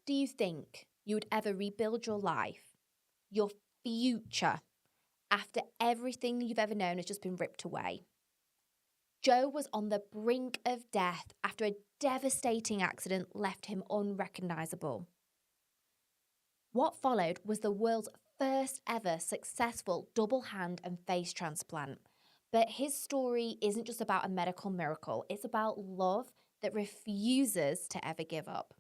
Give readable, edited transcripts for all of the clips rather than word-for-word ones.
do you think you would ever rebuild your life, your future, after everything you've ever known has just been ripped away? Joe was on the brink of death after a devastating accident left him unrecognisable. What followed was the world's first ever successful double hand and face transplant. But his story isn't just about a medical miracle, it's about love that refuses to ever give up.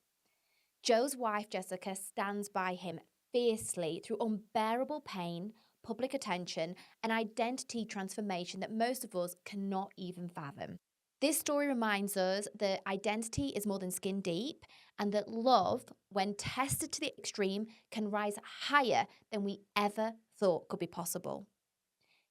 Joe's wife, Jessica, stands by him fiercely through unbearable pain, public attention, and identity transformation that most of us cannot even fathom. This story reminds us that identity is more than skin deep and that love, when tested to the extreme, can rise higher than we ever thought could be possible.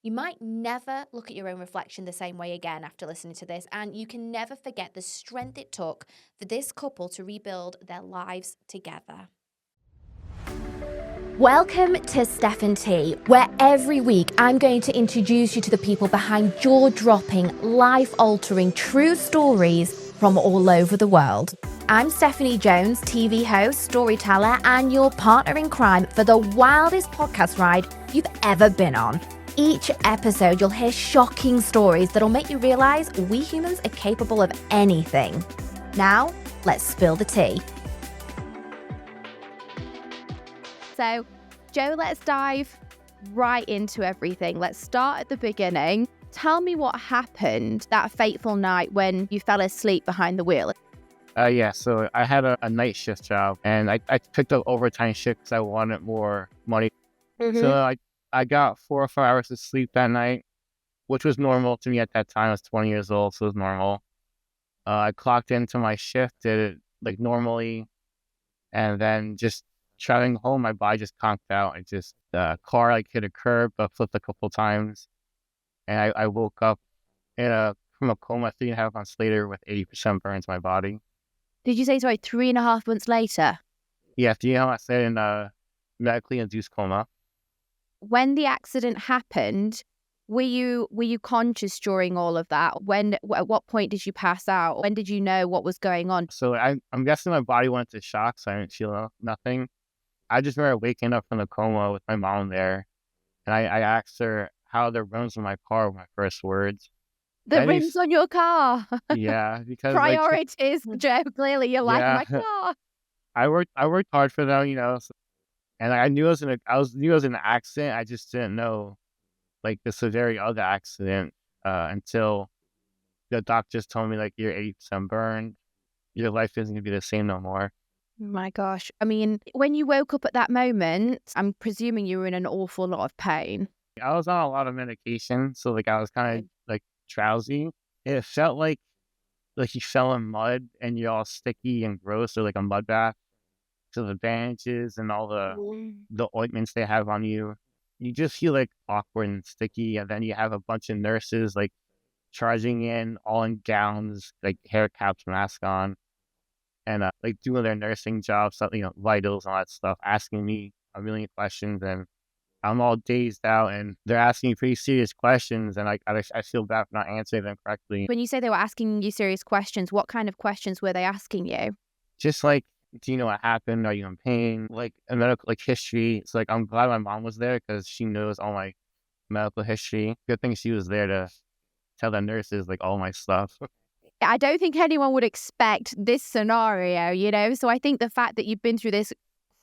You might never look at your own reflection the same way again after listening to this, and you can never forget the strength it took for this couple to rebuild their lives together. Welcome to Stefanie, where every week I'm going to introduce you to the people behind jaw-dropping, life-altering, true stories from all over the world. I'm Stefanie Jones, TV host, storyteller, and your partner in crime for the wildest podcast ride you've ever been on. Each episode, you'll hear shocking stories that'll make you realize we humans are capable of anything. Now, let's spill the tea. So, Joe, let's dive right into everything. Let's start at the beginning. Tell me what happened that fateful night when you fell asleep behind the wheel. So I had a night shift job, and I picked up overtime shift because I wanted more money. So I got 4 or 5 hours of sleep that night, which was normal to me at that time. I was 20 years old, so it was normal. I clocked into my shift, did it like normally, and then just traveling home, my body just conked out. The car like hit a curb, but flipped a couple times, and I woke up from a coma 3.5 months later with 80% burns in my body. Did you say, sorry, 3.5 months later? Yeah, 3.5 months later in a medically induced coma. When the accident happened, were you conscious during all of that? At what point did you pass out? When did you know what was going on? So I'm guessing my body went into shock, so I didn't feel nothing. I just remember waking up from the coma with my mom there, and I asked her how the rims on my car were my first words. The rims on your car? Yeah, because priorities, Joe. Clearly, you're like, my car. I worked hard for them, and I knew it was an accident. I just didn't know like the severity of the accident until the doctors told me like you're 80% burned, your life isn't gonna be the same no more. Oh my gosh. I mean, when you woke up at that moment, I'm presuming you were in an awful lot of pain. I was on a lot of medication, so like I was kind of like drowsy. It felt like you fell in mud and you're all sticky and gross, or like a mud bath. So the bandages and all the ointments they have on you, you just feel like awkward and sticky. And then you have a bunch of nurses like charging in, all in gowns, like hair caps, mask on, and like doing their nursing jobs, vitals and all that stuff, asking me a million questions, and I'm all dazed out, and they're asking me pretty serious questions, and I feel bad for not answering them correctly. When you say they were asking you serious questions, what kind of questions were they asking you? Just like, do you know what happened? Are you in pain? Like a medical history. So like, I'm glad my mom was there because she knows all my medical history. Good thing she was there to tell the nurses like all my stuff. I don't think anyone would expect this scenario, So I think the fact that you've been through this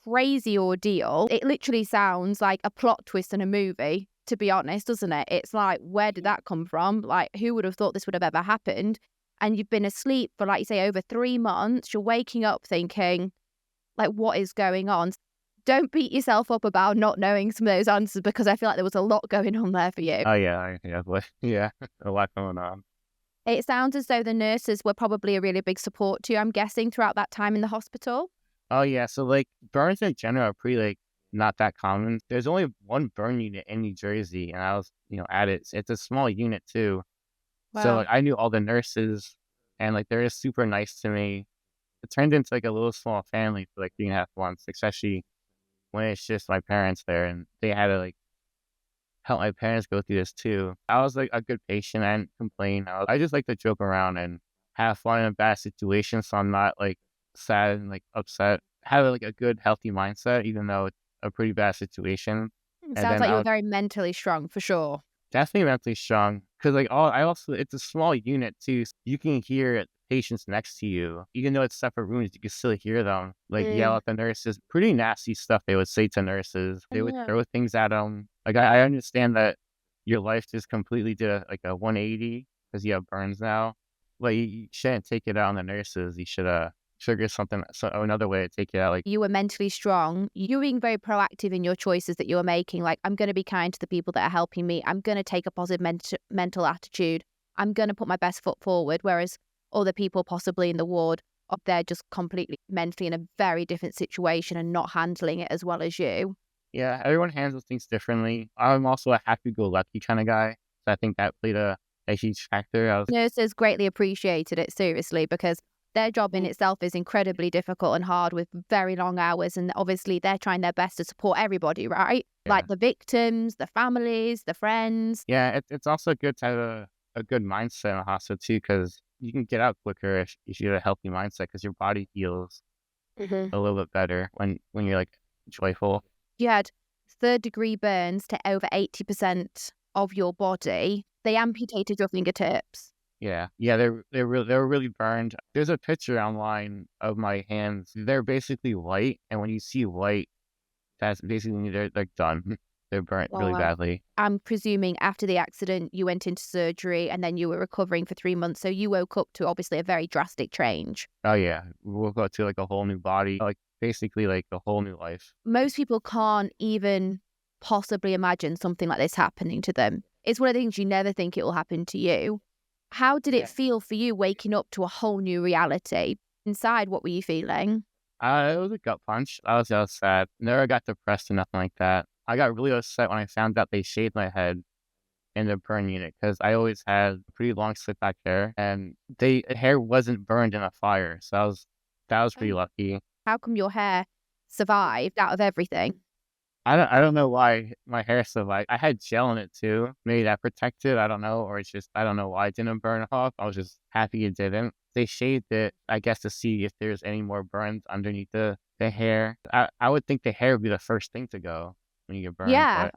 crazy ordeal, it literally sounds like a plot twist in a movie, to be honest, doesn't it? It's like, where did that come from? Like, who would have thought this would have ever happened? And you've been asleep for, like you say, over 3 months. You're waking up thinking, like, what is going on? Don't beat yourself up about not knowing some of those answers, because I feel like there was a lot going on there for you. Oh, yeah, a lot going on. It sounds as though the nurses were probably a really big support to you, I'm guessing, throughout that time in the hospital. Oh, yeah. So, like, burns in general are pretty, like, not that common. There's only one burn unit in New Jersey, and I was, at it. It's a small unit, too. Wow. So, like, I knew all the nurses, and, like, they're just super nice to me. It turned into, like, a little small family for, like, 3.5 months, especially when it's just my parents there, and they had to, like, help my parents go through this, too. I was, like, a good patient. I didn't complain. I just like to joke around and have fun in bad situations, so I'm not, like, sad and like upset. have like a good healthy mindset, even though it's a pretty bad situation. And Sounds then like you I were was very mentally strong for sure. definitely mentally strong because like I also it's a small unit too. So you can hear patients next to you, even though it's separate rooms. You can still hear them like yell Mm. at the nurses. Pretty nasty stuff they would say to nurses. They would Yeah. throw things at them. Like I understand that your life just completely did a 180 because you have burns now. But you shouldn't take it out on the nurses. You should figure something another way to take it out. Like You were mentally strong. You were being very proactive in your choices that you were making. Like, I'm going to be kind to the people that are helping me. I'm going to take a positive mental attitude. I'm going to put my best foot forward. Whereas other people possibly in the ward, up there just completely mentally in a very different situation and not handling it as well as you. yeah, everyone handles things differently. I'm also a happy-go-lucky kind of guy, so I think that played a huge factor. I was Nurses greatly appreciated it, seriously, because their job in itself is incredibly difficult and hard with very long hours. And obviously, they're trying their best to support everybody, right? yeah. Like the victims, the families, the friends. Yeah, it's also good to have a good mindset in a hospital too, because you can get out quicker if you have a healthy mindset, because your body heals Hmm. a little bit better when you're, like, joyful. You had third-degree burns to over 80% of your body. They amputated your fingertips. Yeah. Yeah, they were really burned. There's a picture online of my hands. They're basically white, and when you see white, that's basically they're, like, done. They're burnt really Wow. badly. I'm presuming after the accident, you went into surgery and then you were recovering for 3 months. So you woke up to obviously a very drastic change. Oh, yeah. We'll go to, like, a whole new body, like, basically, like, a whole new life. Most people can't even possibly imagine something like this happening to them. It's one of the things you never think it will happen to you. How did it Yeah. feel for you waking up to a whole new reality? Inside, what were you feeling? It was a gut punch. I was sad. Never got depressed or nothing like that. I got really upset when I found out they shaved my head in the burn unit because I always had pretty long slick back hair, and the hair wasn't burned in a fire, so that was pretty Oh. lucky. How come your hair survived out of everything? I don't know why my hair survived. I had gel in it too. Maybe that protected, I don't know, or it's just I don't know why it didn't burn off. I was just happy it didn't. They shaved it, I guess, to see if there's any more burns underneath the hair. I would think the hair would be the first thing to go when you get burned, Yeah, but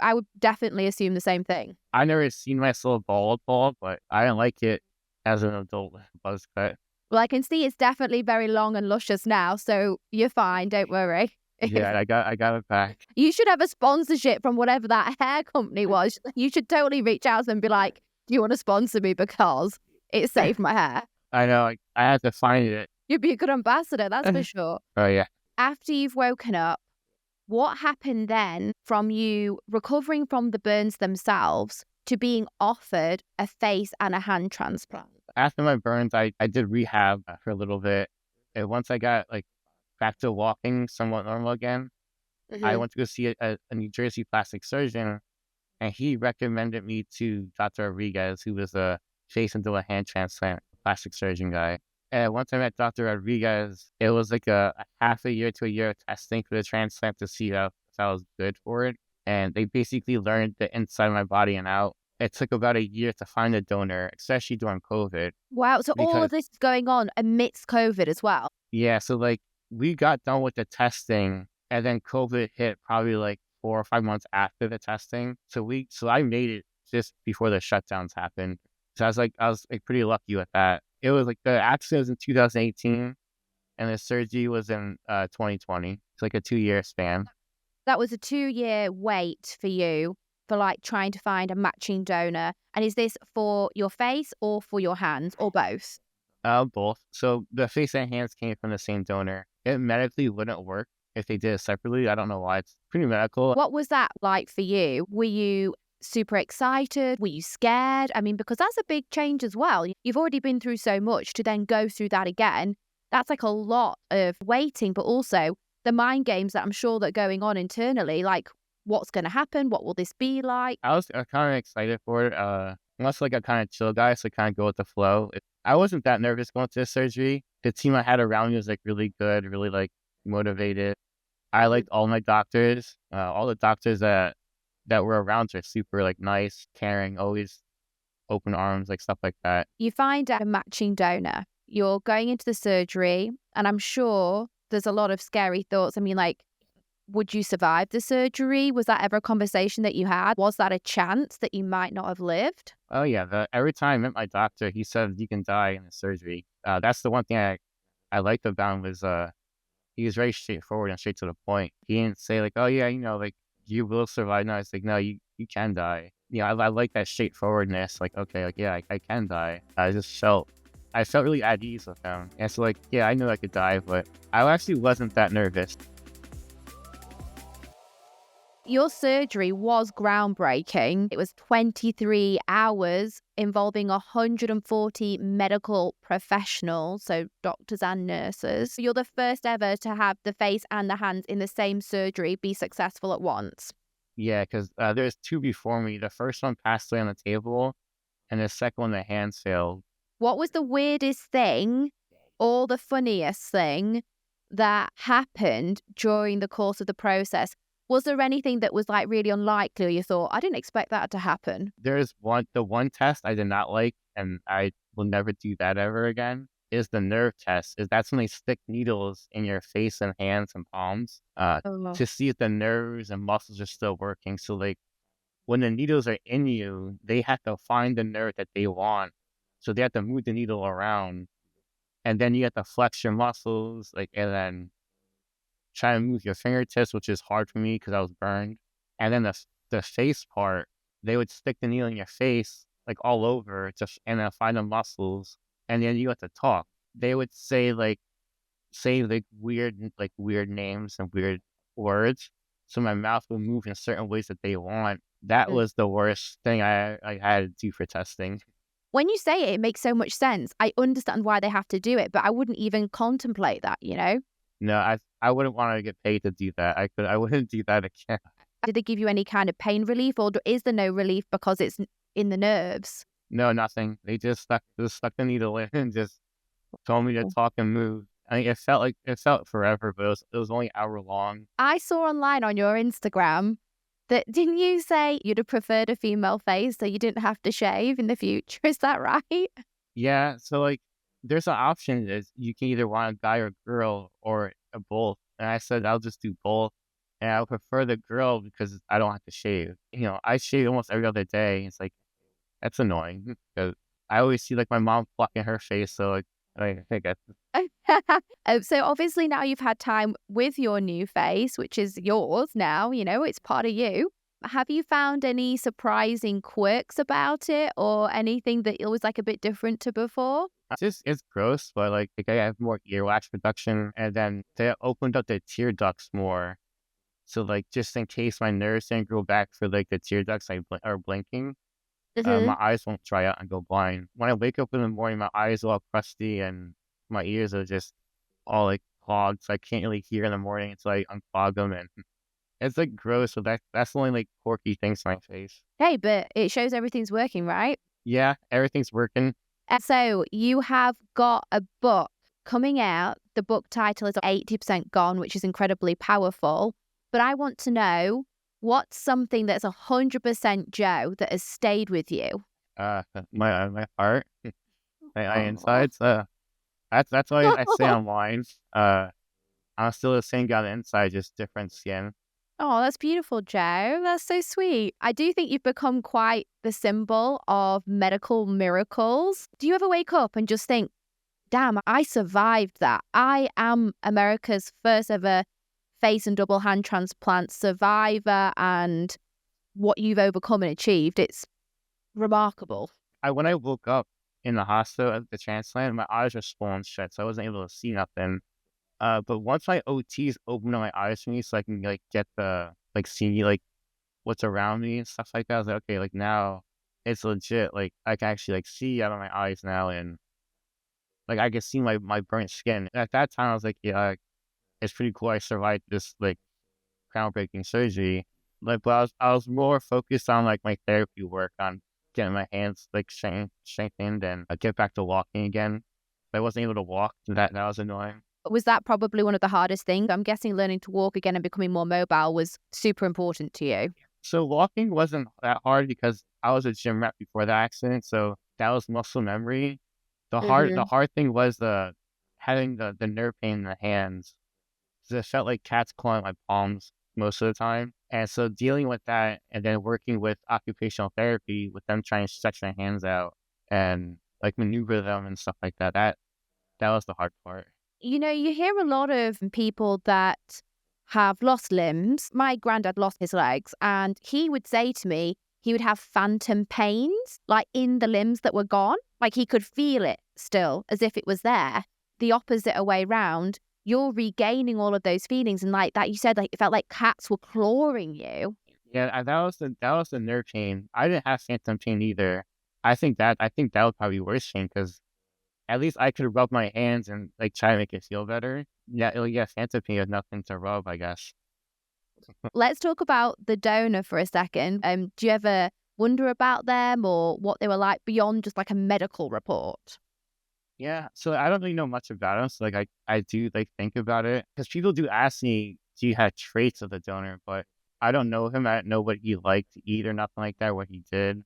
I would definitely assume the same thing. I never seen myself bald, but I didn't like it as an adult buzz cut. Well, I can see it's definitely very long and luscious now, so you're fine, don't worry. Yeah, I got it back. You should have a sponsorship from whatever that hair company was. You should totally reach out to them and be like, "Do you want to sponsor me because it saved my hair?" I know, I had to find it. You'd be a good ambassador, that's for sure. Oh, yeah. After you've woken up, what happened then from you recovering from the burns themselves to being offered a face and a hand transplant? After my burns, I did rehab for a little bit, and once I got, like, back to walking somewhat normal again, I Hmm. went to go see a New Jersey plastic surgeon, and he recommended me to Doctor Rodriguez, who was a face and a hand transplant plastic surgeon guy. And once I met Doctor Rodriguez, it was like a half a year to a year of testing for the transplant to see if I was good for it. And they basically learned the inside of my body and out. It took about a year to find a donor, especially during COVID, Wow, so all of because this is going on amidst COVID as well. yeah, so like we got done with the testing and then COVID hit probably like 4 or 5 months after the testing. So I made it just before the shutdowns happened. So I was like pretty lucky with that. It was like the accident was in 2018 and the surgery was in 2020. It's like a 2 year span. That was a 2-year wait for you for like trying to find a matching donor. And is this for your face or for your hands or both? Both. So the face and hands came from the same donor. It medically wouldn't work if they did it separately. I don't know why. It's pretty medical. What was that like for you? Were you super excited? Were you scared? I mean, because that's a big change as well. You've already been through so much to then go through that again. That's like a lot of waiting, but also the mind games that I'm sure that are going on internally, like what's going to happen? What will this be like? I was kind of excited for it. Unless like a kind of chill guy, so kind of go with the flow. I wasn't that nervous going to the surgery. The team I had around me was like really good, really like motivated. I liked all my doctors. All the doctors that were around are super like nice, caring, always open arms, like stuff like that. You find out a matching donor. You're going into the surgery, and I'm sure There's a lot of scary thoughts. I mean, like, would you survive the surgery? Was that ever a conversation that you had? Was that a chance that you might not have lived? Oh yeah, every time I met my doctor, he said you can die in the surgery. That's the one thing I liked about him was he was very straightforward and straight to the point. He didn't say like, oh yeah, like you will survive. No, it's like no, you can die. I like that straightforwardness. Like okay, like yeah, I can die. I felt really at ease with him. And so like yeah, I knew I could die, but I actually wasn't that nervous. Your surgery was groundbreaking. It was 23 hours involving 140 medical professionals, so doctors and nurses. You're the first ever to have the face and the hands in the same surgery be successful at once. Yeah, because there's two before me. The first one passed away on the table, and the second one, the hands failed. What was the weirdest thing or the funniest thing that happened during the course of the process? Was there anything that was like really unlikely or you thought, I didn't expect that to happen? There's the one test I did not like, and I will never do that ever again, is the nerve test. Is that's when they stick needles in your face and hands and palms, Oh. to see if the nerves and muscles are still working. So, like, when the needles are in you, they have to find the nerve that they want. So they have to move the needle around, and then you have to flex your muscles, like, and then try to move your fingertips, which is hard for me because I was burned. And then the face part, they would stick the needle in your face, like all over, and then find the muscles, and then you have to talk. They would say weird names and weird words, so my mouth would move in certain ways that they want. That Mm. was the worst thing I had to do for testing. When you say it, it makes so much sense. I understand why they have to do it, but I wouldn't even contemplate that, you know? No, I wouldn't want to get paid to do that. I wouldn't do that again. Did they give you any kind of pain relief or is there no relief because it's in the nerves? No, nothing. They just stuck the needle in and just told me to talk and move. I mean, it felt forever, but it was only an hour long. I saw online on your Instagram that didn't you say you'd have preferred a female face so you didn't have to shave in the future? Is that right? Yeah, so like there's an option is you can either want a guy or girl or a both. And I said I'll just do both. And I would prefer the girl because I don't have to shave. I shave almost every other day. It's like that's annoying because I always see like my mom plucking her face. So like I think that's So obviously now you've had time with your new face, which is yours now, it's part of you. Have you found any surprising quirks about it or anything that it was like a bit different to before? it's gross, but like I have more earwax production, and then they opened up the tear ducts more. So like just in case my nerves didn't grow back for like the tear ducts are blinking, my Hmm. eyes won't dry out and go blind. When I wake up in the morning, my eyes are all crusty and my ears are just all like clogged, so I can't really hear in the morning until I unclog them, and it's like gross. So that's the only like quirky things to my face. Hey, but it shows everything's working, right? Yeah, everything's working. And so you have got a book coming out. The book title is 80% Gone, which is incredibly powerful. But I want to know what's something that's 100% Joe that has stayed with you? My heart, my Oh. insides. That's why I say online. I'm still the same guy on the inside, just different skin. Oh, that's beautiful, Joe. That's so sweet. I do think you've become quite the symbol of medical miracles. Do you ever wake up and just think, damn, I survived that? I am America's first ever face and double hand transplant survivor, and what you've overcome and achieved, it's remarkable. When I woke up in the hospital at the transplant, my eyes were swollen shut, so I wasn't able to see nothing. But once my OTs opened up my eyes for me, so I can like get the like see like what's around me and stuff like that, I was like, okay, like now it's legit. Like I can actually like see out of my eyes now, and like I can see my burnt skin. And at that time, I was like, yeah, like, it's pretty cool. I survived this like groundbreaking surgery. Like, but I was more focused on like my therapy work on getting my hands like strengthened and get back to walking again. I wasn't able to walk. That was annoying. Was that probably one of the hardest things? I'm guessing learning to walk again and becoming more mobile was super important to you. So walking wasn't that hard because I was a gym rat before the accident, so that was muscle memory. The Hmm. hard thing was the having the nerve pain in the hands. 'cause it felt like cats clawing my palms most of the time. And so dealing with that and then working with occupational therapy with them trying to stretch their hands out and like maneuver them and stuff like that, that was the hard part. You know, you hear a lot of people that have lost limbs. My granddad lost his legs, and he would say to me, he would have phantom pains, like in the limbs that were gone. Like he could feel it still as if it was there. The opposite way round, you're regaining all of those feelings. And like that, you said, like it felt like cats were clawing you. Yeah, that was the nerve pain. I didn't have phantom pain either. I think that was probably worse pain because at least I could rub my hands and like try to make it feel better. Yeah, yeah, phantom pain has nothing to rub, I guess. Let's talk about the donor for a second. Do you ever wonder about them or what they were like beyond just like a medical report? Yeah, so I don't really know much about him. So like I do like think about it because people do ask me, do you have traits of the donor? But I don't know him. I don't know what he liked to eat or nothing like that. What he did.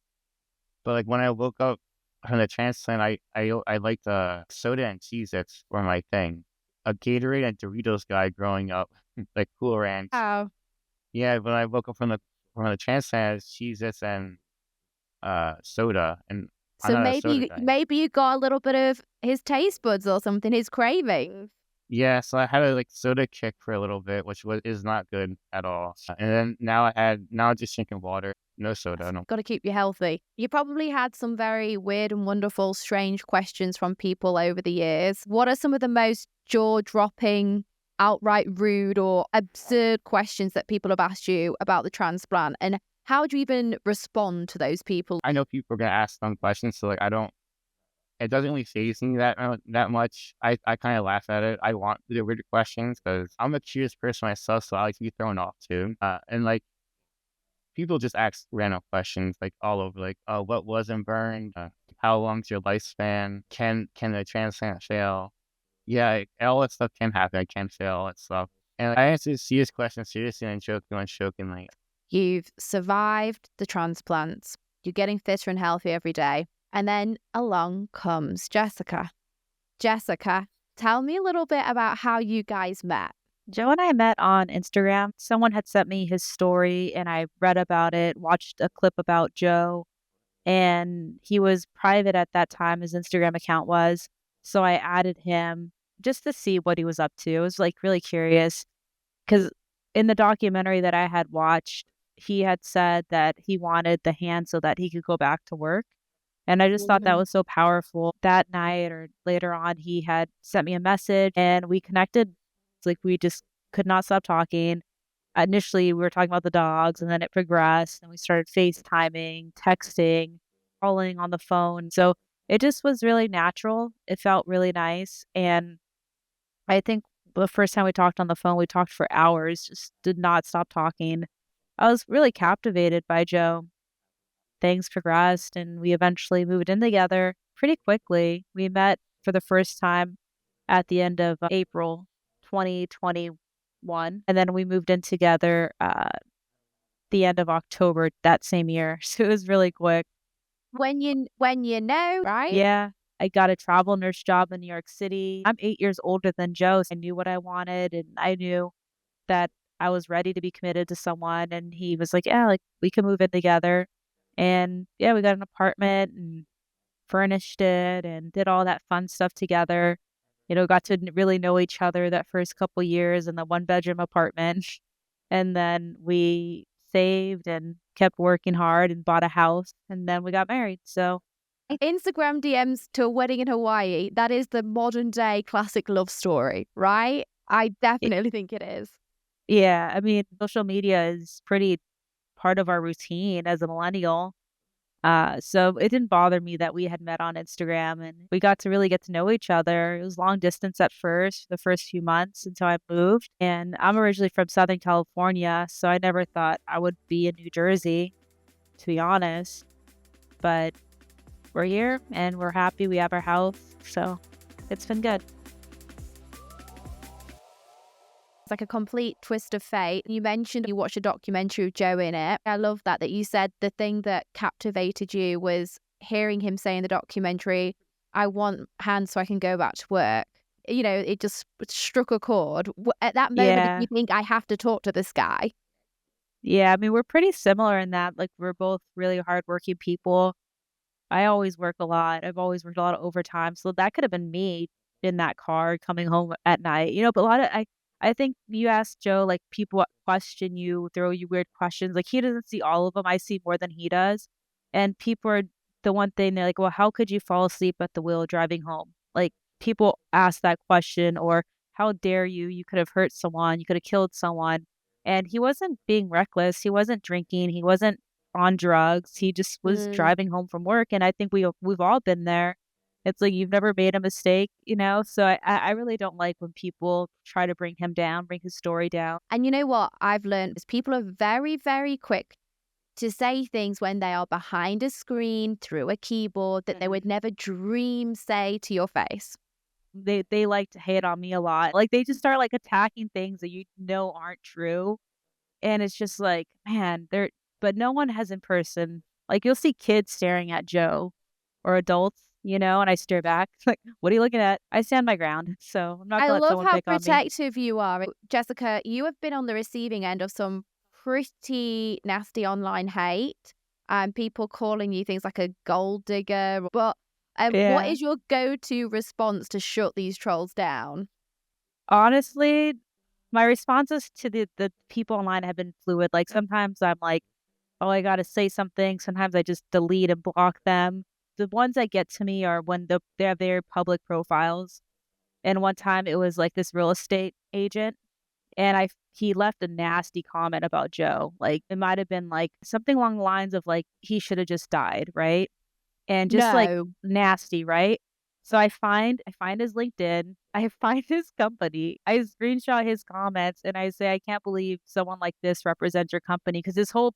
But like when I woke up from the transplant, I liked soda and Cheez-Its were my thing. A Gatorade and Doritos guy growing up, like Cool Ranch. Oh. Yeah, when I woke up from the transplant, it's Cheez-Its and soda, and I'm So not a soda guy. maybe you got a little bit of his taste buds or something, his cravings. Yeah, so I had a like soda kick for a little bit, which was is not good at all. And then now I'm just drinking water, no soda, no. Got to keep you healthy. You probably had some very weird and wonderful, strange questions from people over the years. What are some of the most jaw-dropping, outright rude or absurd questions that people have asked you about the transplant? And how do you even respond to those people? I know people are gonna ask some questions, so like I don't. It doesn't really faze me that much. I kind of laugh at it. I want the weird questions because I'm a curious person myself, so I like to be thrown off too. And like people just ask random questions like all over, like, what wasn't burned? How long's your lifespan? Can the transplant fail? Yeah, all that stuff can happen. It can fail, all that stuff. And I answer serious questions seriously and jokingly. You've survived the transplants. You're getting fitter and healthy every day. And then along comes Jessica. Jessica, tell me a little bit about how you guys met. Joe and I met on Instagram. Someone had sent me his story and I read about it, watched a clip about Joe, and he was private at that time, his Instagram account was. So I added him just to see what he was up to. I was like really curious because in the documentary that I had watched, he had said that he wanted the hand so that he could go back to work. And I just thought that was so powerful. That night or later on, he had sent me a message and we connected. It's like we just could not stop talking. Initially, we were talking about the dogs and then it progressed and we started FaceTiming, texting, calling on the phone. So it just was really natural. It felt really nice. And I think the first time we talked on the phone, we talked for hours, just did not stop talking. I was really captivated by Joe. Things progressed and we eventually moved in together pretty quickly. We met for the first time at the end of April 2021, and then we moved in together the end of October that same year. So it was really quick. When you know, right? Yeah, I got a travel nurse job in New York City. I'm 8 years older than Joe, so I knew what I wanted, and I knew that I was ready to be committed to someone, and he was like, "Yeah, like, we can move in together." And, yeah, we got an apartment and furnished it and did all that fun stuff together. You know, got to really know each other that first couple years in the one-bedroom apartment, and then we saved and kept working hard and bought a house, and then we got married, so Instagram DMs to a wedding in Hawaii. That is the modern day classic love story, right? I definitely think it is. yeah, I mean, social media is pretty part of our routine as a millennial. So it didn't bother me that we had met on Instagram and we got to really get to know each other. It was long distance at first, the first few months until I moved. And I'm originally from Southern California, so I never thought I would be in New Jersey, to be honest. But we're here and we're happy. We have our house. So it's been good. It's like a complete twist of fate. You mentioned you watched a documentary with Joe in it. I love that you said the thing that captivated you was hearing him say in the documentary, I want hands so I can go back to work. it just struck a chord. At that moment, did Yeah. you think, "I have to talk to this guy"? Yeah, I mean, we're pretty similar in that, like, we're both really hardworking people. I always work a lot. I've always worked a lot of overtime, so that could have been me in that car coming home at night, but I think you ask Joe, like, people question you, throw you weird questions, like, he doesn't see all of them, I see more than he does, and people are the one thing they're like, "Well, how could you fall asleep at the wheel driving home?" Like, people ask that question or, "How dare you? You could have hurt someone, you could have killed someone," and he wasn't being reckless, he wasn't drinking, he wasn't on drugs, he just was Mm. driving home from work, and I think we've all been there. It's like you've never made a mistake, so I really don't like when people try to bring him down, bring his story down. And you know what I've learned is people are very, very quick to say things when they are behind a screen, through a keyboard, that they would Mhm. never dream say to your face. They like to hate on me a lot. Like, they just start, like, attacking things that you know aren't true, and it's just like, man, but no one has in person. Like, you'll see kids staring at Joe or adults, and I stare back, like, "What are you looking at?" I stand my ground, so I'm not I gonna let love someone how pick on me. protective you are. Jessica, you have been on the receiving end of some pretty nasty online hate and people calling you things like a gold digger. But what Yeah. is your go-to response to shut these trolls down? Honestly, my responses to the people online have been fluid. Like, sometimes I'm like, "Oh, I gotta say something." Sometimes I just delete and block them. The ones that get to me are when they have their public profiles. And one time it was, like, this real estate agent, and he left a nasty comment about Joe. Like, it might have been, like, something along the lines of, like, he shoulda just died, right? And just, like, No. nasty, right? So I find his LinkedIn, I find his company, I screenshot his comments, and I say, "I can't believe someone like this represents your company," because his whole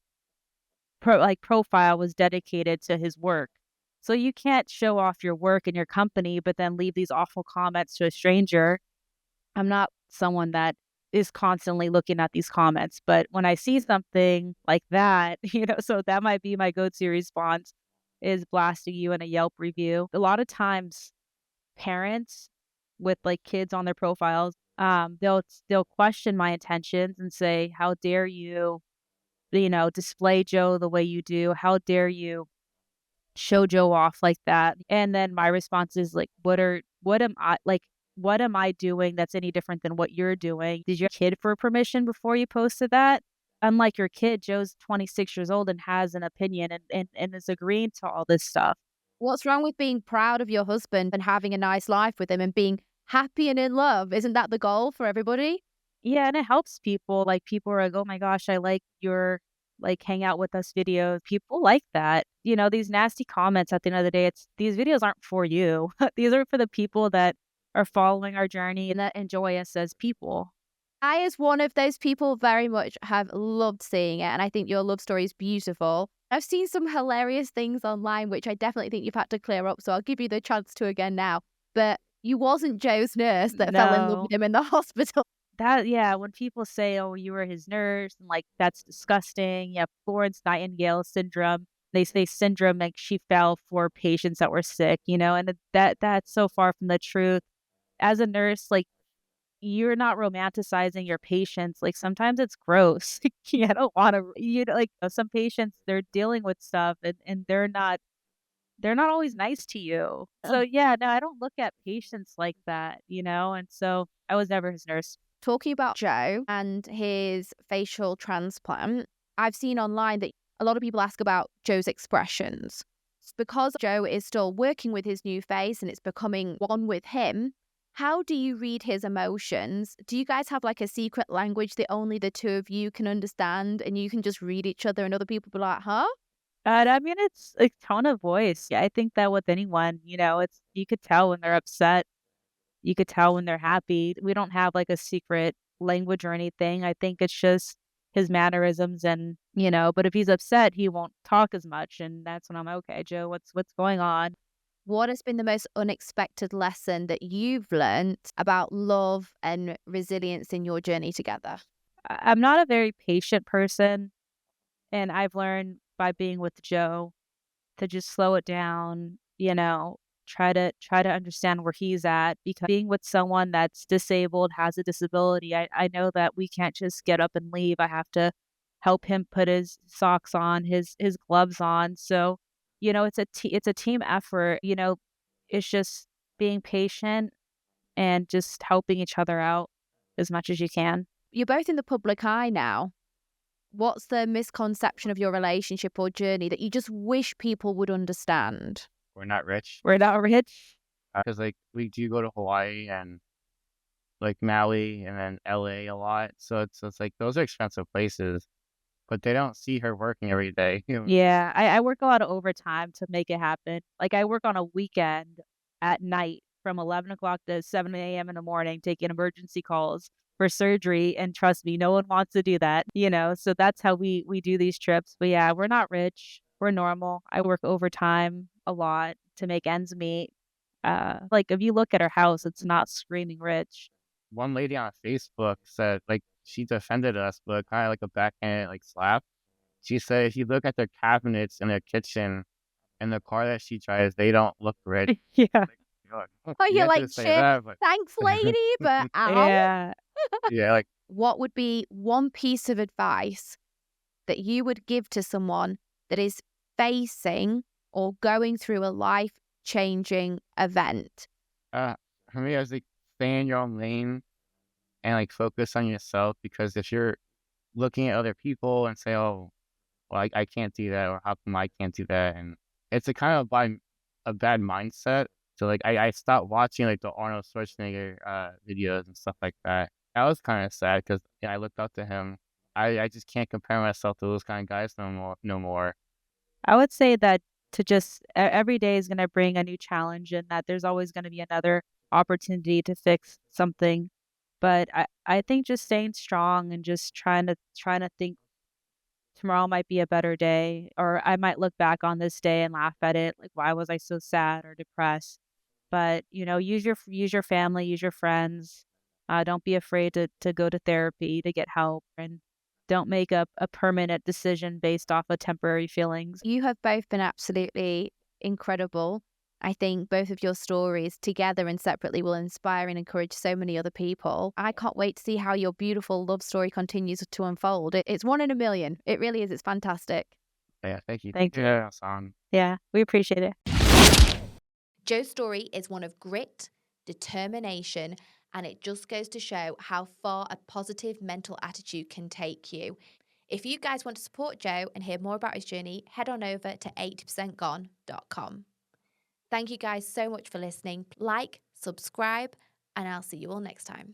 profile was dedicated to his work. So you can't show off your work and your company, but then leave these awful comments to a stranger. I'm not someone that is constantly looking at these comments, but when I see something like that, so that might be my go-to response is blasting you in a Yelp review. A lot of times parents with like kids on their profiles, they'll question my intentions and say, "How dare you, display Joe the way you do? How dare you show Joe off like that?" And then my response is like, what am I doing that's any different than what you're doing? Did your kid for permission before you posted that? Unlike your kid, Joe's 26 years old and has an opinion and is agreeing to all this stuff. What's wrong with being proud of your husband and having a nice life with him and being happy and in love? Isn't that the goal for everybody? Yeah, and it helps people. Like, people are like, "Oh my gosh, I like your, like, hang out with us videos." People like that. These nasty comments at the end of the day, these videos aren't for you. These are for the people that are following our journey and that enjoy us as people. I, as one of those people, very much have loved seeing it, and I think your love story is beautiful. I've seen some hilarious things online, which I definitely think you've had to clear up, so I'll give you the chance to again now. But you wasn't Joe's nurse that fell in love with No. him in the hospital. Yeah, when people say, "Oh, you were his nurse," and, like, that's disgusting. Yeah, Florence Nightingale syndrome. They say syndrome, like, she fell for patients that were sick, and that's so far from the truth. As a nurse, like, you're not romanticizing your patients, like, sometimes it's gross. I don't wanna like, some patients, they're dealing with stuff and they're not always nice to you. So, yeah, no, I don't look at patients like that, and so I was never his nurse. Talking about Joe and his facial transplant, I've seen online that a lot of people ask about Joe's expressions. Because Joe is still working with his new face and it's becoming one with him, how do you read his emotions? Do you guys have like a secret language that only the two of you can understand and you can just read each other and other people be like, huh? And I mean, it's like tone of voice. Yeah, I think that with anyone, it's you could tell when they're upset. You could tell when they're happy. We don't have like a secret language or anything. I think it's just his mannerisms but if he's upset, he won't talk as much and that's when I'm okay, Joe, what's going on? What has been the most unexpected lesson that you've learned about love and resilience in your journey together? I'm not a very patient person and I've learned by being with Joe to just slow it down, try to understand where he's at, because being with someone that's disabled, has a disability, I know that we can't just get up and leave. I have to help him put his socks on, his gloves on. So, it's a team effort, it's just being patient and just helping each other out as much as you can. You're both in the public eye now. What's the misconception of your relationship or journey that you just wish people would understand? We're not rich. We're not rich. Because like we do go to Hawaii and like Maui and then LA a lot. So it's like those are expensive places, but they don't see her working every day. Yeah, I work a lot of overtime to make it happen. Like, I work on a weekend at night from 11 o'clock to 7 a.m. in the morning taking emergency calls for surgery, and trust me, no one wants to do that, so that's how we do these trips. But yeah, we're not rich, we're normal. I work overtime a lot to make ends meet. Like, if you look at our house, it's not screaming rich. One lady on Facebook said like she defended us, but kind of like a backhanded like slap. She said if you look at their cabinets in their kitchen and the car that she drives, they don't look rich. Yeah. Like, "Oh, Oh, you you're have to like, say shit, that, but thanks, lady, but ow. Yeah. yeah, like What would be one piece of advice that you would give to someone that is facing or going through a life-changing event? uh, for me, I was like stay in your own lane and like focus on yourself because if you're looking at other people and say, oh, well, I can't do that, or how come I can't do that? And it's a kind of a bad mindset. So like I stopped watching like the Arnold Schwarzenegger videos and stuff like that. I was kind of sad because I looked up to him. I just can't compare myself to those kind of guys no more. No more. I would say that to just every day is gonna bring a new challenge, and that there's always gonna be another opportunity to fix something. But I think just staying strong and just trying to think tomorrow might be a better day, or I might look back on this day and laugh at it, like, why was I so sad or depressed? But, use your family, use your friends. Don't be afraid to go to therapy to get help, and don't make a permanent decision based off of temporary feelings. You have both been absolutely incredible. I think both of your stories together and separately will inspire and encourage so many other people. I can't wait to see how your beautiful love story continues to unfold. It's one in a million. It really is. It's fantastic. Yeah, thank you. Thank you. Yeah, Hassan. Yeah, we appreciate it. Joe's story is one of grit, determination, and it just goes to show how far a positive mental attitude can take you. If you guys want to support Joe and hear more about his journey, head on over to 80percentgone.com. Thank you guys so much for listening. Like, subscribe, and I'll see you all next time.